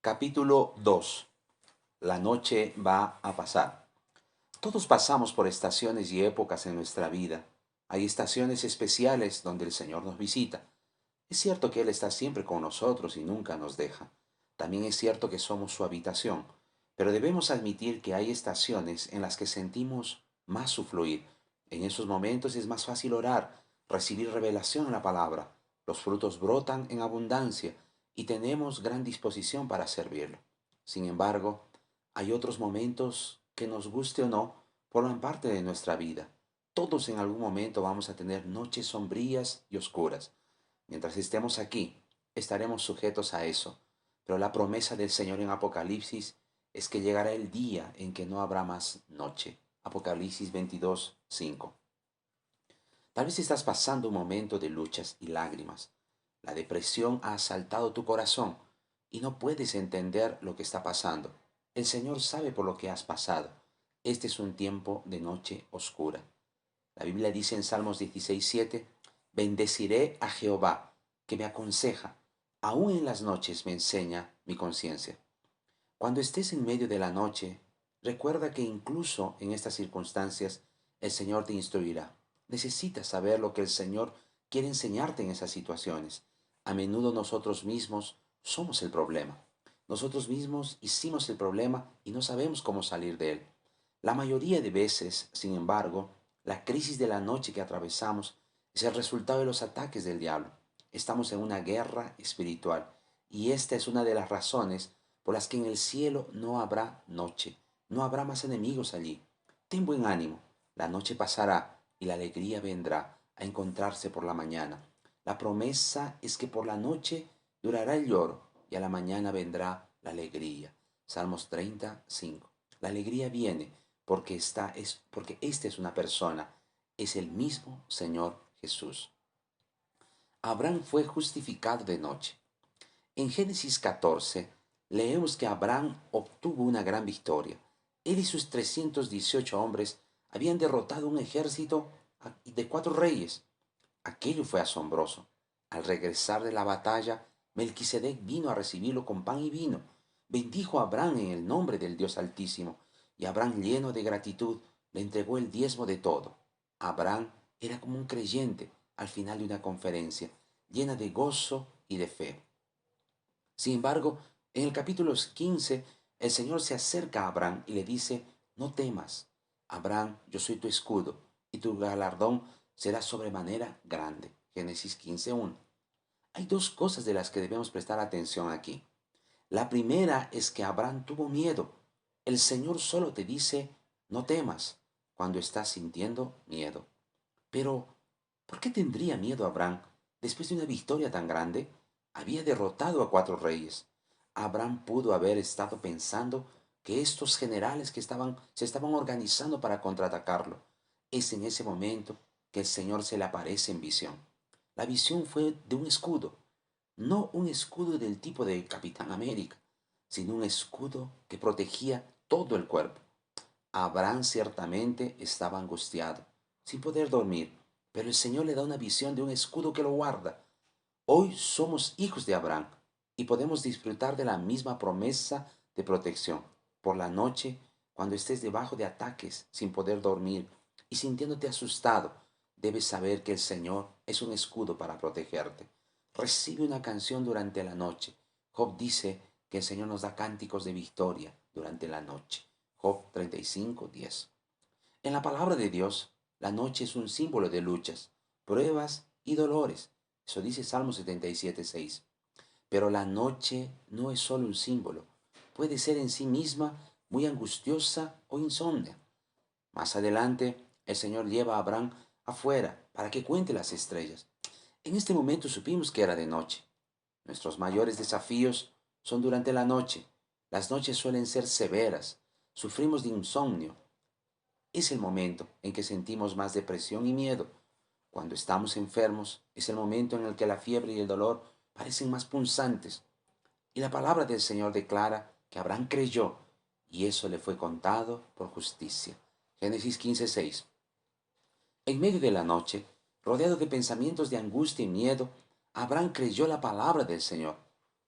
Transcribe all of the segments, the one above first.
Capítulo 2. La noche va a pasar. Todos pasamos por estaciones y épocas en nuestra vida. Hay estaciones especiales donde el Señor nos visita. Es cierto que Él está siempre con nosotros y nunca nos deja. También es cierto que somos su habitación. Pero debemos admitir que hay estaciones en las que sentimos más su fluir. En esos momentos es más fácil orar, recibir revelación en la palabra. Los frutos brotan en abundancia y tenemos gran disposición para servirlo. Sin embargo, hay otros momentos que nos guste o no, forman parte de nuestra vida. Todos en algún momento vamos a tener noches sombrías y oscuras. Mientras estemos aquí, estaremos sujetos a eso. Pero la promesa del Señor en Apocalipsis es que llegará el día en que no habrá más noche. Apocalipsis 22, 5. Tal vez estás pasando un momento de luchas y lágrimas. La depresión ha asaltado tu corazón y no puedes entender lo que está pasando. El Señor sabe por lo que has pasado. Este es un tiempo de noche oscura. La Biblia dice en Salmos 16:7, bendeciré a Jehová, que me aconseja, aún en las noches me enseña mi conciencia. Cuando estés en medio de la noche, recuerda que incluso en estas circunstancias el Señor te instruirá. Necesitas saber lo que el Señor quiere enseñarte en esas situaciones. A menudo nosotros mismos somos el problema. Nosotros mismos hicimos el problema y no sabemos cómo salir de él. La mayoría de veces, sin embargo, la crisis de la noche que atravesamos es el resultado de los ataques del diablo. Estamos en una guerra espiritual y esta es una de las razones por las que en el cielo no habrá noche, no habrá más enemigos allí. Ten buen ánimo, la noche pasará y la alegría vendrá a encontrarse por la mañana. La promesa es que por la noche durará el lloro y a la mañana vendrá la alegría. Salmos 35. La alegría viene porque esta es una persona, es el mismo Señor Jesús. Abraham fue justificado de noche. En Génesis 14 leemos que Abraham obtuvo una gran victoria. Él y sus 318 hombres habían derrotado un ejército de 4 reyes. Aquello fue asombroso. Al regresar de la batalla, Melquisedec vino a recibirlo con pan y vino. Bendijo a Abraham en el nombre del Dios Altísimo, y Abraham, lleno de gratitud, le entregó el diezmo de todo. Abraham era como un creyente al final de una conferencia, llena de gozo y de fe. Sin embargo, en el capítulo 15, el Señor se acerca a Abraham y le dice, no temas, Abraham, yo soy tu escudo, y tu galardón será sobremanera grande. Génesis 15:1. Hay dos cosas de las que debemos prestar atención aquí. La primera es que Abraham tuvo miedo. El Señor solo te dice, no temas, cuando estás sintiendo miedo. Pero, ¿por qué tendría miedo Abraham después de una victoria tan grande? Había derrotado a 4 reyes. Abraham pudo haber estado pensando que estos generales se estaban organizando para contraatacarlo. Es en ese momento que el Señor se le aparece en visión. La visión fue de un escudo, no un escudo del tipo de Capitán América, sino un escudo que protegía todo el cuerpo. Abraham ciertamente estaba angustiado, sin poder dormir, pero el Señor le da una visión de un escudo que lo guarda. Hoy somos hijos de Abraham y podemos disfrutar de la misma promesa de protección. Por la noche, cuando estés debajo de ataques, sin poder dormir y sintiéndote asustado, debes saber que el Señor es un escudo para protegerte. Recibe una canción durante la noche. Job dice que el Señor nos da cánticos de victoria durante la noche. Job 35:10. En la palabra de Dios, la noche es un símbolo de luchas, pruebas y dolores. Eso dice Salmo 77:6. Pero la noche no es solo un símbolo. Puede ser en sí misma muy angustiosa o insomnia. Más adelante, el Señor lleva a Abraham afuera para que cuente las estrellas. En este momento supimos que era de noche. Nuestros mayores desafíos son durante la noche. Las noches suelen ser severas. Sufrimos de insomnio. Es el momento en que sentimos más depresión y miedo. Cuando estamos enfermos, es el momento en el que la fiebre y el dolor parecen más punzantes. Y la palabra del Señor declara que Abraham creyó y eso le fue contado por justicia. Génesis 15:6. En medio de la noche, rodeado de pensamientos de angustia y miedo, Abraham creyó la palabra del Señor.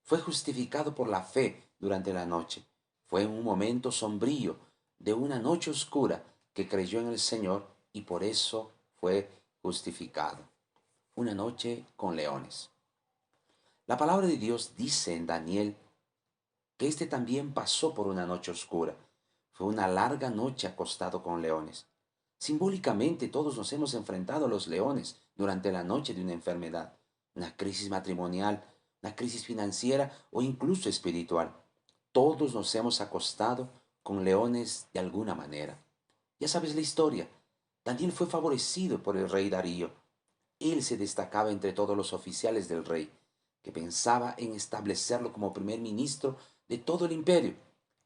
Fue justificado por la fe durante la noche. Fue en un momento sombrío de una noche oscura que creyó en el Señor y por eso fue justificado. Una noche con leones. La palabra de Dios dice en Daniel que éste también pasó por una noche oscura. Fue una larga noche acostado con leones. Simbólicamente todos nos hemos enfrentado a los leones durante la noche de una enfermedad, una crisis matrimonial, una crisis financiera o incluso espiritual. Todos nos hemos acostado con leones de alguna manera. Ya sabes la historia. Daniel fue favorecido por el rey Darío. Él se destacaba entre todos los oficiales del rey, que pensaba en establecerlo como primer ministro de todo el imperio.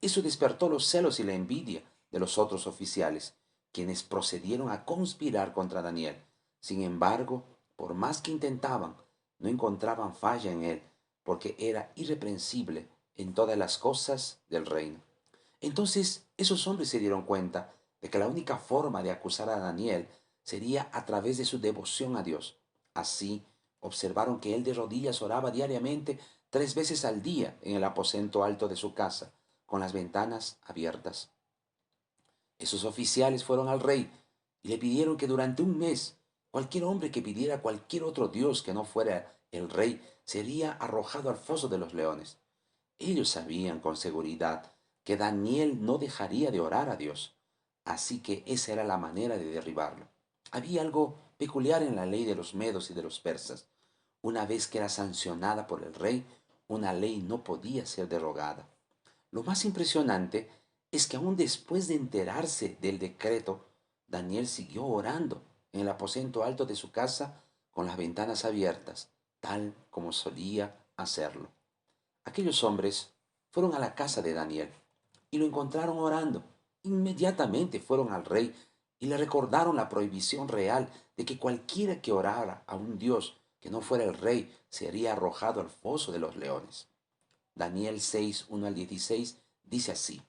Eso despertó los celos y la envidia de los otros oficiales, quienes procedieron a conspirar contra Daniel. Sin embargo, por más que intentaban, no encontraban falla en él, porque era irreprensible en todas las cosas del reino. Entonces esos hombres se dieron cuenta de que la única forma de acusar a Daniel sería a través de su devoción a Dios. Así observaron que él de rodillas oraba diariamente 3 veces al día en el aposento alto de su casa, con las ventanas abiertas. Esos oficiales fueron al rey y le pidieron que durante un mes cualquier hombre que pidiera cualquier otro dios que no fuera el rey sería arrojado al foso de los leones. Ellos sabían con seguridad que Daniel no dejaría de orar a Dios, así que esa era la manera de derribarlo. Había algo peculiar en la ley de los medos y de los persas. Una vez que era sancionada por el rey, una ley no podía ser derogada. Lo más impresionante es que aún después de enterarse del decreto, Daniel siguió orando en el aposento alto de su casa con las ventanas abiertas, tal como solía hacerlo. Aquellos hombres fueron a la casa de Daniel y lo encontraron orando. Inmediatamente fueron al rey y le recordaron la prohibición real de que cualquiera que orara a un dios que no fuera el rey sería arrojado al foso de los leones. Daniel 6, 1 al 16 dice así: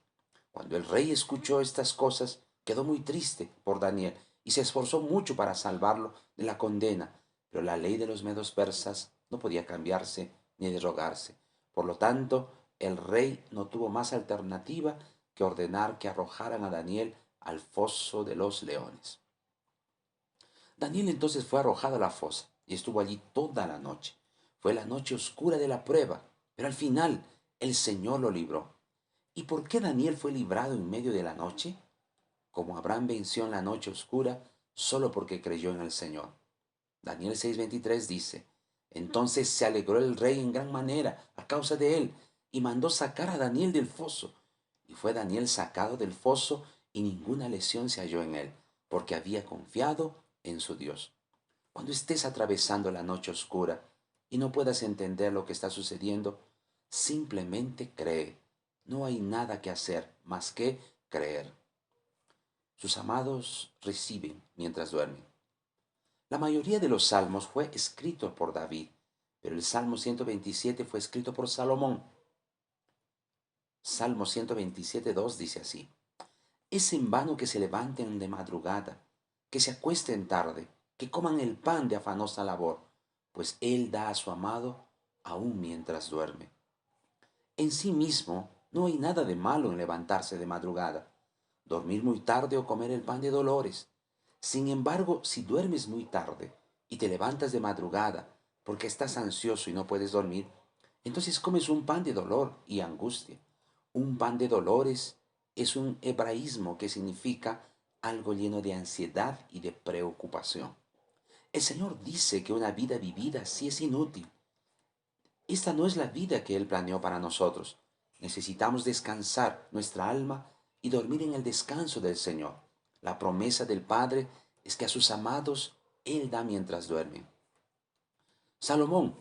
Cuando el rey escuchó estas cosas, quedó muy triste por Daniel y se esforzó mucho para salvarlo de la condena, pero la ley de los medos persas no podía cambiarse ni derogarse. Por lo tanto, el rey no tuvo más alternativa que ordenar que arrojaran a Daniel al foso de los leones. Daniel entonces fue arrojado a la fosa y estuvo allí toda la noche. Fue la noche oscura de la prueba, pero al final el Señor lo libró. ¿Y por qué Daniel fue librado en medio de la noche? Como Abraham venció en la noche oscura, solo porque creyó en el Señor. Daniel 6:23 dice: Entonces se alegró el rey en gran manera a causa de él, y mandó sacar a Daniel del foso. Y fue Daniel sacado del foso, y ninguna lesión se halló en él, porque había confiado en su Dios. Cuando estés atravesando la noche oscura y no puedas entender lo que está sucediendo, simplemente cree. No hay nada que hacer más que creer. Sus amados reciben mientras duermen. La mayoría de los salmos fue escrito por David, pero el Salmo 127 fue escrito por Salomón. Salmo 127:2 dice así: Es en vano que se levanten de madrugada, que se acuesten tarde, que coman el pan de afanosa labor, pues Él da a su amado aún mientras duerme. En sí mismo no hay nada de malo en levantarse de madrugada, dormir muy tarde o comer el pan de dolores. Sin embargo, si duermes muy tarde y te levantas de madrugada porque estás ansioso y no puedes dormir, entonces comes un pan de dolor y angustia. Un pan de dolores es un hebraísmo que significa algo lleno de ansiedad y de preocupación. El Señor dice que una vida vivida sí es inútil. Esta no es la vida que Él planeó para nosotros. Necesitamos descansar nuestra alma y dormir en el descanso del Señor. La promesa del Padre es que a sus amados Él da mientras duermen. Salomón,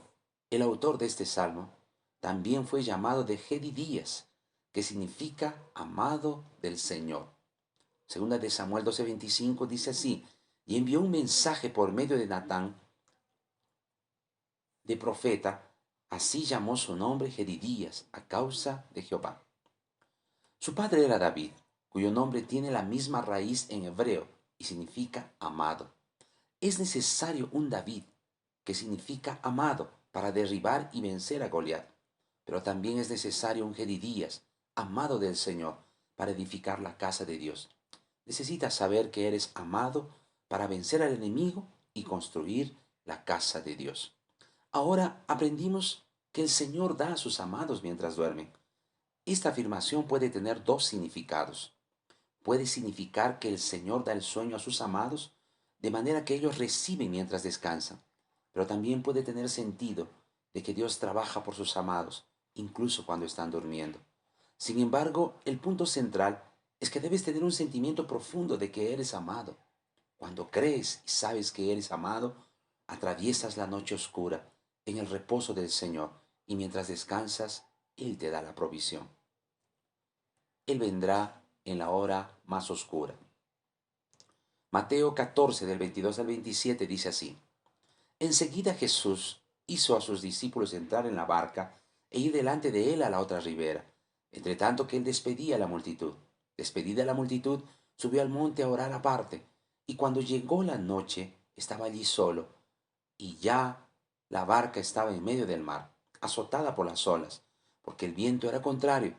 el autor de este salmo, también fue llamado de Jedidías, que significa amado del Señor. Segunda de Samuel 12:25 dice así: y envió un mensaje por medio de Natán, de profeta, así llamó su nombre Jedidías, a causa de Jehová. Su padre era David, cuyo nombre tiene la misma raíz en hebreo y significa amado. Es necesario un David, que significa amado, para derribar y vencer a Goliat. pero también es necesario un Jedidías, amado del Señor, para edificar la casa de Dios. Necesitas saber que eres amado para vencer al enemigo y construir la casa de Dios. Ahora aprendimos que el Señor da a sus amados mientras duermen. Esta afirmación puede tener dos significados. Puede significar que el Señor da el sueño a sus amados de manera que ellos reciben mientras descansan, pero también puede tener sentido de que Dios trabaja por sus amados, incluso cuando están durmiendo. Sin embargo, el punto central es que debes tener un sentimiento profundo de que eres amado. Cuando crees y sabes que eres amado, atraviesas la noche oscura en el reposo del Señor y mientras descansas, Él te da la provisión. Él vendrá en la hora más oscura. Mateo 14 del 22 al 27 dice así: Enseguida Jesús hizo a sus discípulos entrar en la barca e ir delante de él a la otra ribera, entre tanto que él despedía a la multitud. Despedida la multitud, subió al monte a orar aparte, y cuando llegó la noche, estaba allí solo, y ya la barca estaba en medio del mar, azotada por las olas, porque el viento era contrario.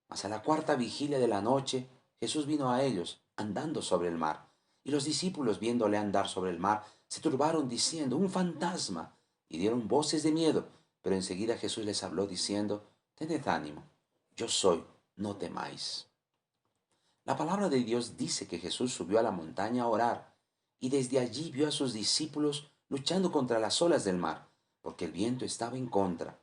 Mas a la cuarta vigilia de la noche, Jesús vino a ellos, andando sobre el mar. Y los discípulos, viéndole andar sobre el mar, se turbaron diciendo: un fantasma, y dieron voces de miedo. Pero enseguida Jesús les habló diciendo: tened ánimo, yo soy, no temáis. La palabra de Dios dice que Jesús subió a la montaña a orar, y desde allí vio a sus discípulos luchando contra las olas del mar, porque el viento estaba en contra.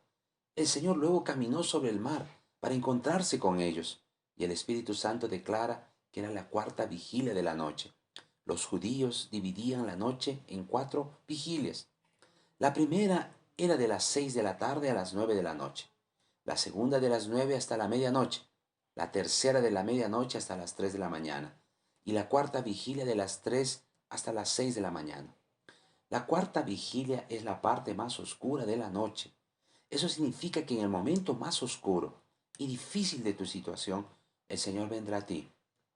El Señor luego caminó sobre el mar para encontrarse con ellos, y el Espíritu Santo declara que era la cuarta vigilia de la noche. Los judíos dividían la noche en 4 vigilias. La primera era de las 6 de la tarde a las 9 de la noche, la segunda de las 9 hasta la medianoche, la tercera de la medianoche hasta las 3 de la mañana, y la cuarta vigilia de las 3 hasta las 6 de la mañana. La cuarta vigilia es la parte más oscura de la noche. Eso significa que en el momento más oscuro y difícil de tu situación, el Señor vendrá a ti.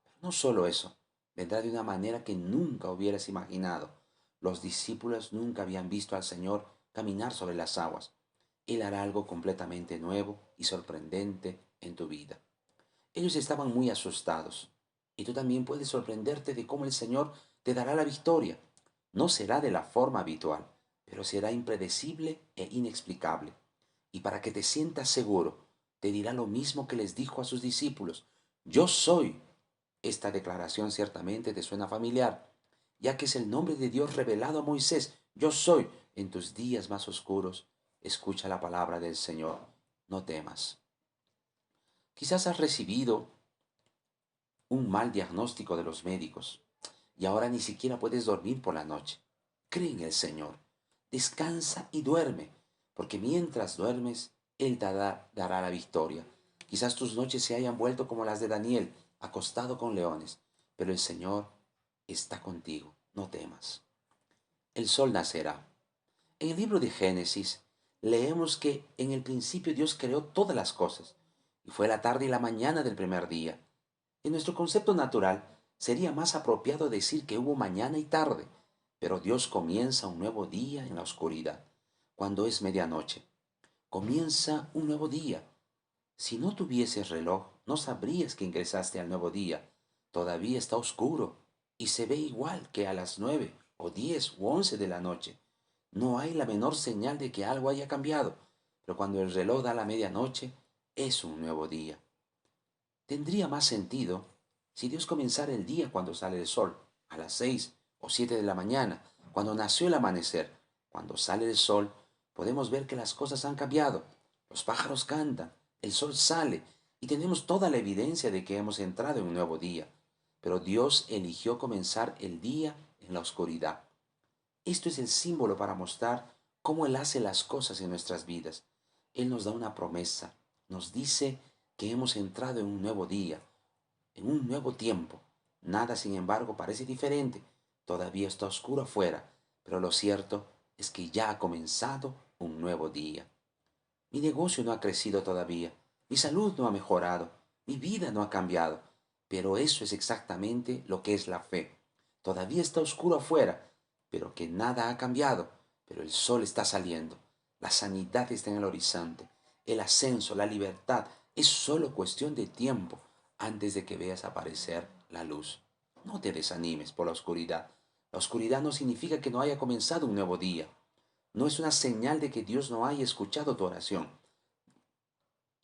Pero no solo eso, vendrá de una manera que nunca hubieras imaginado. Los discípulos nunca habían visto al Señor caminar sobre las aguas. Él hará algo completamente nuevo y sorprendente en tu vida. Ellos estaban muy asustados, y tú también puedes sorprenderte de cómo el Señor te dará la victoria. No será de la forma habitual, pero será impredecible e inexplicable. Y para que te sientas seguro, te dirá lo mismo que les dijo a sus discípulos: yo soy. Esta declaración ciertamente te suena familiar, ya que es el nombre de Dios revelado a Moisés. Yo soy. En tus días más oscuros, escucha la palabra del Señor. No temas. Quizás has recibido un mal diagnóstico de los médicos y ahora ni siquiera puedes dormir por la noche. Cree en el Señor, descansa y duerme, porque mientras duermes, Él te dará la victoria. Quizás tus noches se hayan vuelto como las de Daniel, acostado con leones, pero el Señor está contigo, no temas. El sol nacerá. En el libro de Génesis leemos que en el principio Dios creó todas las cosas, y fue la tarde y la mañana del primer día. En nuestro concepto natural, sería más apropiado decir que hubo mañana y tarde, pero Dios comienza un nuevo día en la oscuridad, cuando es medianoche. Comienza un nuevo día. Si no tuvieses reloj, no sabrías que ingresaste al nuevo día. Todavía está oscuro y se ve igual que a las 9 o 10 u 11 de la noche. No hay la menor señal de que algo haya cambiado, pero cuando el reloj da la medianoche, es un nuevo día. Tendría más sentido si Dios comenzara el día cuando sale el sol, a las 6 o 7 de la mañana, cuando nació el amanecer. Cuando sale el sol, podemos ver que las cosas han cambiado. Los pájaros cantan, el sol sale y tenemos toda la evidencia de que hemos entrado en un nuevo día. Pero Dios eligió comenzar el día en la oscuridad. Esto es el símbolo para mostrar cómo Él hace las cosas en nuestras vidas. Él nos da una promesa, nos dice que hemos entrado en un nuevo día, en un nuevo tiempo. Nada, sin embargo, parece diferente. Todavía está oscuro afuera, pero lo cierto es que ya ha comenzado un nuevo día. Mi negocio no ha crecido todavía, mi salud no ha mejorado, mi vida no ha cambiado, pero eso es exactamente lo que es la fe. Todavía está oscuro afuera, pero que nada ha cambiado, pero el sol está saliendo, la sanidad está en el horizonte, el ascenso, la libertad. Es solo cuestión de tiempo antes de que veas aparecer la luz. No te desanimes por la oscuridad. La oscuridad no significa que no haya comenzado un nuevo día. No es una señal de que Dios no haya escuchado tu oración.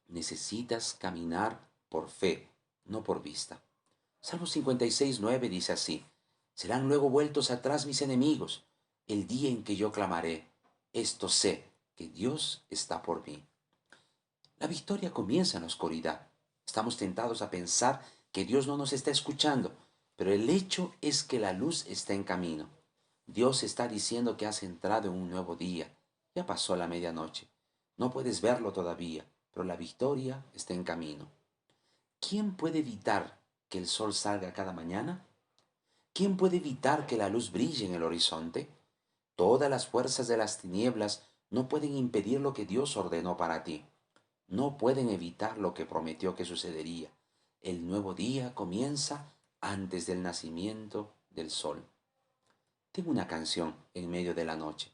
Necesitas caminar por fe, no por vista. Salmo 56:9 dice así: serán luego vueltos atrás mis enemigos, el día en que yo clamaré. Esto sé, que Dios está por mí. La victoria comienza en la oscuridad. Estamos tentados a pensar que Dios no nos está escuchando, pero el hecho es que la luz está en camino. Dios está diciendo que has entrado en un nuevo día. Ya pasó la medianoche. No puedes verlo todavía, pero la victoria está en camino. ¿Quién puede evitar que el sol salga cada mañana? ¿Quién puede evitar que la luz brille en el horizonte? Todas las fuerzas de las tinieblas no pueden impedir lo que Dios ordenó para ti. No pueden evitar lo que prometió que sucedería. El nuevo día comienza antes del nacimiento del sol. Tengo una canción en medio de la noche.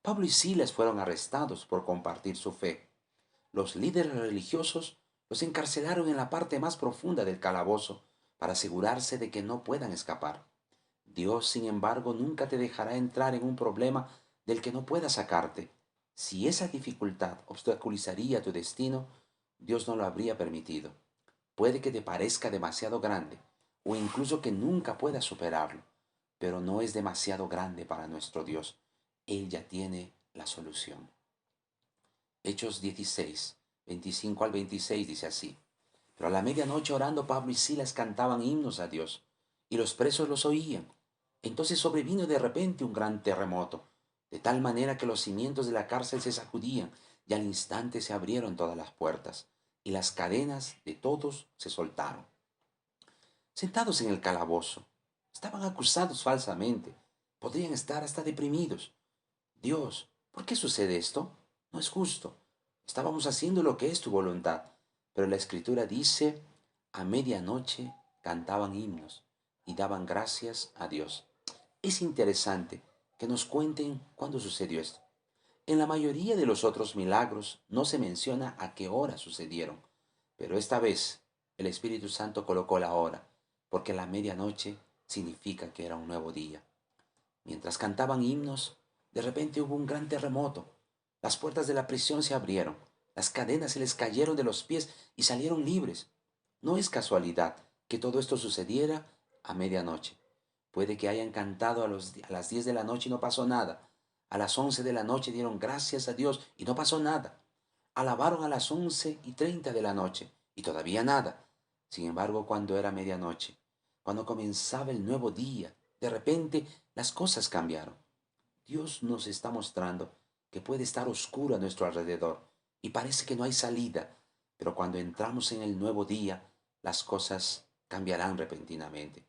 Pablo y Silas fueron arrestados por compartir su fe. Los líderes religiosos los encarcelaron en la parte más profunda del calabozo para asegurarse de que no puedan escapar. Dios, sin embargo, nunca te dejará entrar en un problema del que no pueda sacarte. Si esa dificultad obstaculizaría tu destino, Dios no lo habría permitido. Puede que te parezca demasiado grande o incluso que nunca puedas superarlo, pero no es demasiado grande para nuestro Dios. Él ya tiene la solución. Hechos 16, 25 al 26 dice así: pero a la medianoche orando Pablo y Silas cantaban himnos a Dios, y los presos los oían. Entonces sobrevino de repente un gran terremoto, de tal manera que los cimientos de la cárcel se sacudían, y al instante se abrieron todas las puertas, y las cadenas de todos se soltaron. Sentados en el calabozo, estaban acusados falsamente, podrían estar hasta deprimidos. Dios, ¿por qué sucede esto? No es justo. Estábamos haciendo lo que es tu voluntad. Pero la Escritura dice, a medianoche cantaban himnos y daban gracias a Dios. Es interesante que nos cuenten cuándo sucedió esto. En la mayoría de los otros milagros no se menciona a qué hora sucedieron, pero esta vez el Espíritu Santo colocó la hora, porque la medianoche significa que era un nuevo día. Mientras cantaban himnos, de repente hubo un gran terremoto. Las puertas de la prisión se abrieron, las cadenas se les cayeron de los pies y salieron libres. No es casualidad que todo esto sucediera a medianoche. Puede que hayan cantado a las 10 de la noche y no pasó nada. A las 11 de la noche dieron gracias a Dios y no pasó nada. Alabaron a las 11:30 de la noche y todavía nada. Sin embargo, cuando era medianoche, cuando comenzaba el nuevo día, de repente las cosas cambiaron. Dios nos está mostrando que puede estar oscuro a nuestro alrededor y parece que no hay salida, pero cuando entramos en el nuevo día, las cosas cambiarán repentinamente.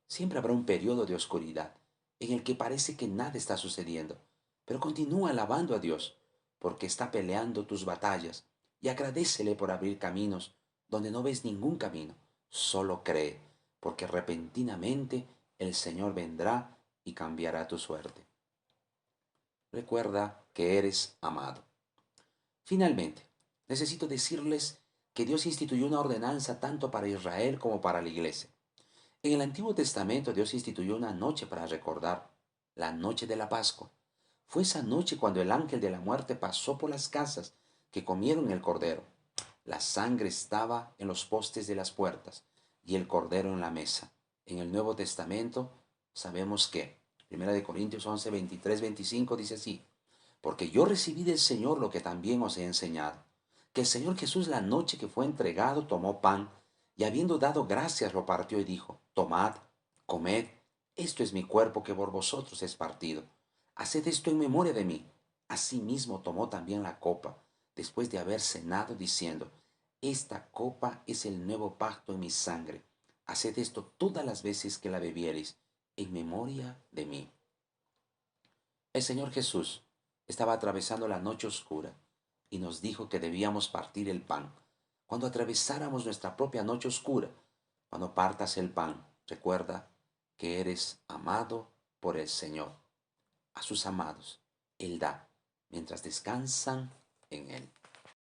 Siempre habrá un periodo de oscuridad en el que parece que nada está sucediendo, pero continúa alabando a Dios porque está peleando tus batallas y agradécele por abrir caminos donde no ves ningún camino. Solo cree, porque repentinamente el Señor vendrá y cambiará tu suerte. Recuerda que eres amado. Finalmente, necesito decirles que Dios instituyó una ordenanza tanto para Israel como para la iglesia. En el Antiguo Testamento Dios instituyó una noche para recordar, la noche de la Pascua. Fue esa noche cuando el ángel de la muerte pasó por las casas que comieron el cordero. La sangre estaba en los postes de las puertas y el cordero en la mesa. En el Nuevo Testamento sabemos que 1 Corintios 11, 23, 25 dice así: porque yo recibí del Señor lo que también os he enseñado, que el Señor Jesús la noche que fue entregado tomó pan, y habiendo dado gracias lo partió y dijo: tomad, comed, esto es mi cuerpo que por vosotros es partido. Haced esto en memoria de mí. Asimismo tomó también la copa, después de haber cenado, diciendo: esta copa es el nuevo pacto en mi sangre. Haced esto todas las veces que la bebiereis, en memoria de mí. El Señor Jesús estaba atravesando la noche oscura y nos dijo que debíamos partir el pan. Cuando atravesáramos nuestra propia noche oscura, cuando partas el pan, recuerda que eres amado por el Señor. A sus amados, Él da, mientras descansan en Él.